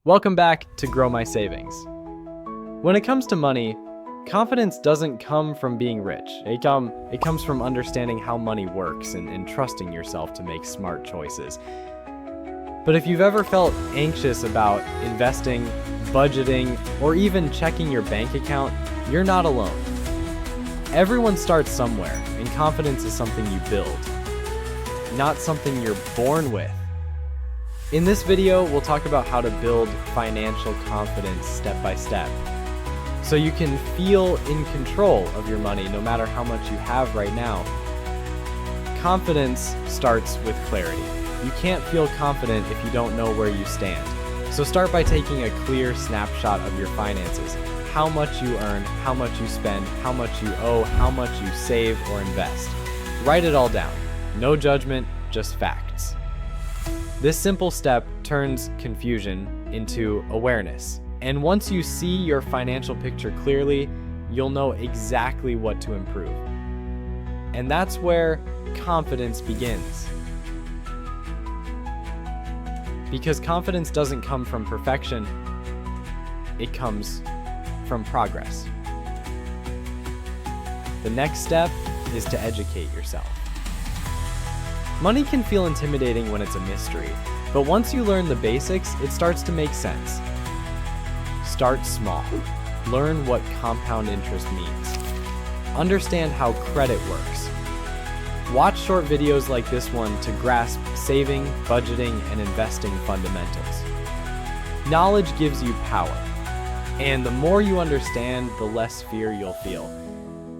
Welcome back to Grow My Savings. When it comes to money, confidence doesn't come from being rich. It comes from understanding how money works and trusting yourself to make smart choices. But if you've ever felt anxious about investing, budgeting, or even checking your bank account, you're not alone. Everyone starts somewhere, and confidence is something you build, not something you're born with. In this video, we'll talk about how to build financial confidence step by step, so you can feel in control of your money no matter how much you have right now. Confidence starts with clarity. You can't feel confident if you don't know where you stand. So start by taking a clear snapshot of your finances. How much you earn, how much you spend, how much you owe, how much you save or invest. Write it all down. No judgment, just facts. This simple step turns confusion into awareness. And once you see your financial picture clearly, you'll know exactly what to improve. And that's where confidence begins. Because confidence doesn't come from perfection, it comes from progress. The next step is to educate yourself. Money can feel intimidating when it's a mystery, but once you learn the basics, it starts to make sense. Start small. Learn what compound interest means. Understand how credit works. Watch short videos like this one to grasp saving, budgeting, and investing fundamentals. Knowledge gives you power, and the more you understand, the less fear you'll feel.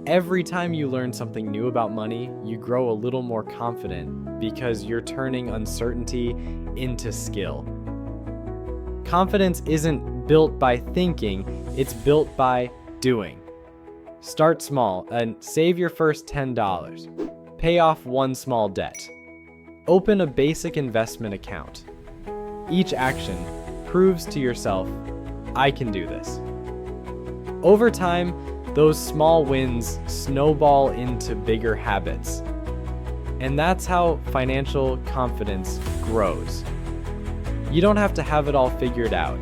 Every time you learn something new about money, you grow a little more confident because you're turning uncertainty into skill. Confidence isn't built by thinking, it's built by doing. Start small and save your first $10. Pay off one small debt. Open a basic investment account. Each action proves to yourself, I can do this. Over time, those small wins snowball into bigger habits. And that's how financial confidence grows. You don't have to have it all figured out.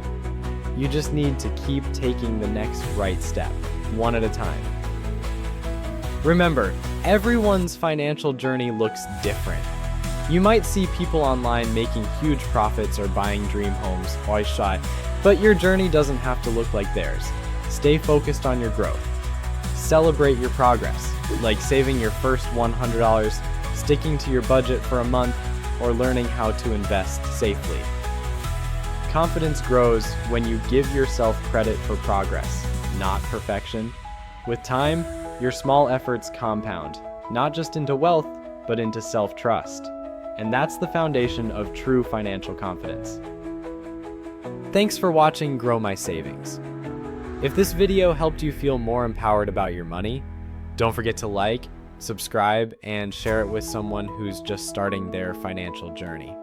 You just need to keep taking the next right step, one at a time. Remember, everyone's financial journey looks different. You might see people online making huge profits or buying dream homes, but your journey doesn't have to look like theirs. Stay focused on your growth. Celebrate your progress, like saving your first $100, sticking to your budget for a month, or learning how to invest safely. Confidence grows when you give yourself credit for progress, not perfection. With time, your small efforts compound, not just into wealth, but into self-trust. And that's the foundation of true financial confidence. Thanks for watching Grow My Savings. If this video helped you feel more empowered about your money, don't forget to like, subscribe, and share it with someone who's just starting their financial journey.